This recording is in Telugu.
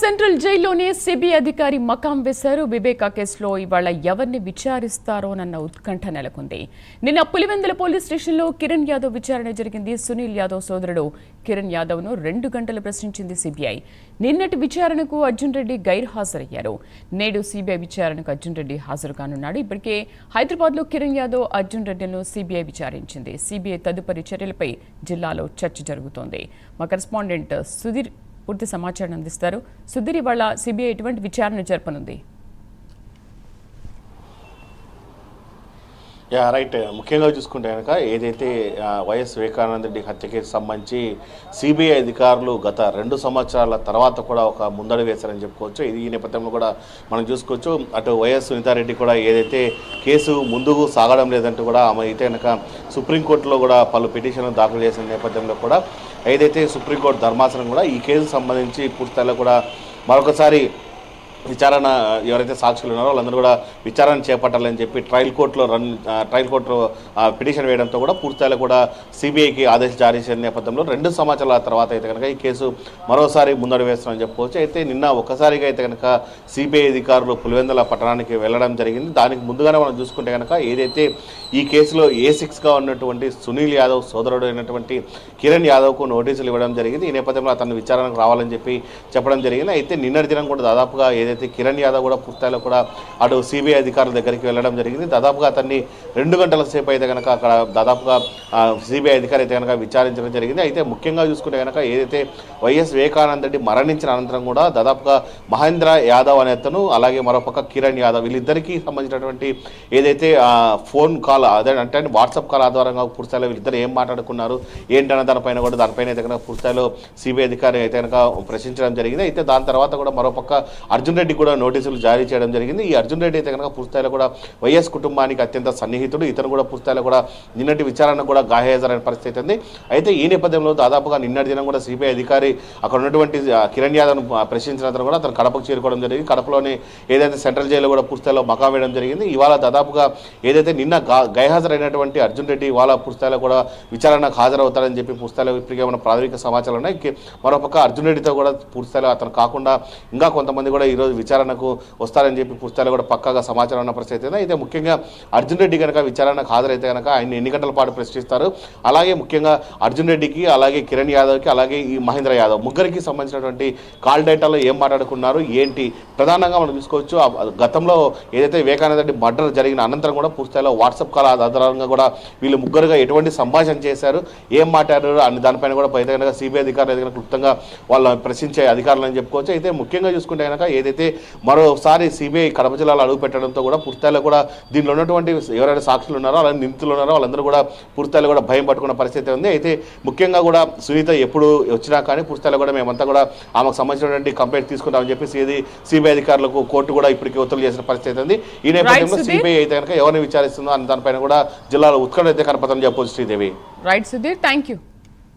సెంట్రల్ జైల్లోనే సిబిఐ అధికారి మకాం వేశారు. వివేకా కేసులో ఇవాళ ఎవరిని విచారిస్తారోనన్న ఉత్కంఠ నెలకొంది. నిన్న పులివెందుల పోలీస్ స్టేషన్లో కిరణ్ యాదవ్ విచారణ జరిగింది. సునీల్ యాదవ్ సోదరుడు కిరణ్ యాదవ్ను 2 గంటలు ప్రశ్నించింది సిబిఐ. నిన్నటి విచారణకు అర్జున్ రెడ్డి గైర్హాజరయ్యారు. నేడు సిబిఐ విచారణకు అర్జున్ రెడ్డి హాజరు కానున్నాడు. ఇప్పటికే హైదరాబాద్లో కిరణ్ యాదవ్, అర్జున్ రెడ్డిలను సిబిఐ విచారించింది. సిబిఐ తదుపరి చర్యలపై జిల్లాలో చర్చ జరుగుతోంది. మా కరెస్పాండెంట్ సుధీర్ పూర్తి సమాచారం అందిస్తారు. సుధీర్, ఇవాళ సిబిఐ ఎటువంటి విచారణ జరపనుంది? రైట్. ముఖ్యంగా చూసుకుంటే కనుక ఏదైతే వైఎస్ వివేకానంద రెడ్డి హత్య కేసు సంబంధించి సిబిఐ అధికారులు గత 2 సంవత్సరాల తర్వాత కూడా ఒక ముందడుగు వేశారని చెప్పుకోవచ్చు. ఈ నేపథ్యంలో కూడా మనం చూసుకోవచ్చు. అటు వైఎస్ సునీతారెడ్డి కూడా ఏదైతే కేసు ముందుకు సాగడం లేదంటూ కూడా ఆమె అయితే కనుక సుప్రీంకోర్టులో కూడా పలు పిటిషన్లు దాఖలు చేసిన నేపథ్యంలో కూడా ఏదైతే సుప్రీంకోర్టు ధర్మాసనం కూడా ఈ కేసు సంబంధించి పూర్తిస్థాయిలో కూడా మరొకసారి విచారణ ఎవరైతే సాక్షులు ఉన్నారో వాళ్ళందరూ కూడా విచారణ చేపట్టాలని చెప్పి ట్రయల్ కోర్టులో పిటిషన్ వేయడంతో కూడా పూర్తిస్థాయిలో కూడా సిబిఐకి ఆదేశాలు జారీ చేసిన నేపథ్యంలో 2 సంవత్సరాల తర్వాత అయితే కనుక ఈ కేసు మరోసారి ముందడుగు వేస్తున్నామని చెప్పుకోవచ్చు. అయితే నిన్న ఒక్కసారిగా అయితే కనుక సిబిఐ అధికారులు పులివెందుల పట్టణానికి వెళ్ళడం జరిగింది. దానికి ముందుగానే మనం చూసుకుంటే కనుక ఏదైతే ఈ కేసులో A6గా ఉన్నటువంటి సునీల్ యాదవ్ సోదరుడు అయినటువంటి కిరణ్ యాదవ్కు నోటీసులు ఇవ్వడం జరిగింది. ఈ నేపథ్యంలో అతను విచారణకు రావాలని చెప్పడం జరిగింది. అయితే నిన్నటి దినం కూడా దాదాపుగా ఏదైతే కిరణ్ యాదవ్ కూడా పూర్తిస్థాయిలో కూడా అటు సిబిఐ అధికారుల దగ్గరికి వెళ్ళడం జరిగింది. దాదాపుగా అతన్ని 2 గంటల సేపు అయితే కనుక అక్కడ దాదాపుగా సిబిఐ అధికారి అయితే కనుక విచారించడం జరిగింది. అయితే ముఖ్యంగా చూసుకుంటే కనుక ఏదైతే వైఎస్ వివేకానంద రెడ్డి మరణించిన అనంతరం కూడా దాదాపుగా మహేంద్ర యాదవ్ అనే అతను, అలాగే మరోపక్క కిరణ్ యాదవ్, వీళ్ళిద్దరికీ సంబంధించినటువంటి ఏదైతే ఫోన్ కాల్ అంటే వాట్సాప్ కాల్ ఆధారంగా పూర్తిస్థాయిలో వీళ్ళిద్దరు ఏం మాట్లాడుకున్నారు ఏంటన్న దానిపైన అయితే కనుక పూర్తిస్థాయిలో సిబిఐ అధికారి అయితే కనుక ప్రశ్నించడం జరిగింది. అయితే దాని తర్వాత కూడా మరోపక్క అర్జున్ రెడ్డి కూడా నోటీసులు జారీ చేయడం జరిగింది. ఈ అర్జున్ రెడ్డి అయితే కనుక పూర్తిస్థాయిలో కూడా వైఎస్ కుటుంబానికి అత్యంత సన్నిహితుడు. ఇతను కూడా పూర్తిస్థాయిలో కూడా నిన్నటి విచారణ కూడా గాయహాజరైన పరిస్థితి ఉంది. అయితే ఈ నేపథ్యంలో దాదాపుగా నిన్నటి దినం కూడా సిబిఐ అధికారి అక్కడ ఉన్నటువంటి కిరణ్ యాదవ్ను ప్రశ్నించిన తర్వాత కూడా అతను కడపకు చేరుకోవడం జరిగింది. కడపలోని ఏదైతే సెంట్రల్ జైల్లో కూడా పూర్తిస్థాయిలో మకాం వేయడం జరిగింది. ఇవాళ దాదాపుగా ఏదైతే నిన్న గైహాజరైనటువంటి అర్జున్ రెడ్డి ఇవాళ పూర్తిస్థాయిలో కూడా విచారణకు హాజరవుతారని చెప్పి పూర్తిస్థాయిలో ఇప్పటికే మన ప్రాథమిక సమాచారం ఉన్నాయి. మరోపక్క అర్జున్ రెడ్డితో కూడా పూర్తిస్థాయిలో అతను కాకుండా ఇంకా కొంతమంది కూడా ఈరోజు విచారణకు వస్తారని చెప్పి పూర్తిస్థాయిలో కూడా పక్కాగా సమాచారం ఉన్న పరిస్థితి. అయితే ముఖ్యంగా అర్జున్ రెడ్డి కనుక విచారణకు హాజరైతే కనుక ఆయన ఎన్ని గంటల పాటు ప్రశ్నిస్తారు. అలాగే ముఖ్యంగా అర్జున్ రెడ్డికి, అలాగే కిరణ్ యాదవ్కి, అలాగే ఈ మహేంద్ర యాదవ్ ముగ్గురికి సంబంధించినటువంటి కాల్ డేటాలో ఏం మాట్లాడుకున్నారు ఏంటి ప్రధానంగా మనం చూసుకోవచ్చు. గతంలో ఏదైతే వివేకానంద రెడ్డి మర్డర్ జరిగిన అనంతరం కూడా పూర్తిస్థాయిలో వాట్సాప్ కాల్ ఆధారంగా కూడా వీళ్ళు ముగ్గురుగా ఎటువంటి సంభాషణ చేశారు, ఏం మాట్లాడారు అనే దానిపైన కూడా కనుక సిబిఐ అధికారులు అయితే కనుక క్లుప్తంగా వాళ్ళని ప్రశ్నించే అధికారులు అని చెప్పుకోవచ్చు. అయితే ముఖ్యంగా చూసుకుంటే కనుక ఏదైతే మరోసారి సిబిఐ కడప జిల్లాలో అడుగు పెట్టడంతో కూడా పూర్తిస్థాయిలో కూడా దీనిలో ఉన్నటువంటి ఎవరైనా సాక్షులు ఉన్నారో అలాగే నిందితులు ఉన్నారో వాళ్ళందరూ కూడా పూర్తిస్థాయిలో కూడా భయం పట్టుకున్న పరిస్థితి ఉంది. అయితే ముఖ్యంగా కూడా సునీత ఎప్పుడు వచ్చినా కానీ పూర్తిస్థాయిలో కూడా మేమంతా కూడా ఆమెకు సంబంధించినటువంటి కంప్లైంట్ తీసుకుంటామని చెప్పేసి సిబిఐ అధికారులకు కోర్టు కూడా ఇప్పటికీ ఉత్తర్వులు చేసిన పరిస్థితి ఉంది. ఈ నేపథ్యంలో సిబిఐ అయితే కనుక ఎవరిని విచారిస్తుందో అనే దానిపైన కూడా జిల్లాలో ఉత్కంఠ అయితే కనపడదని చెప్పవచ్చు. Sridevi. Right Sudheer, thank you.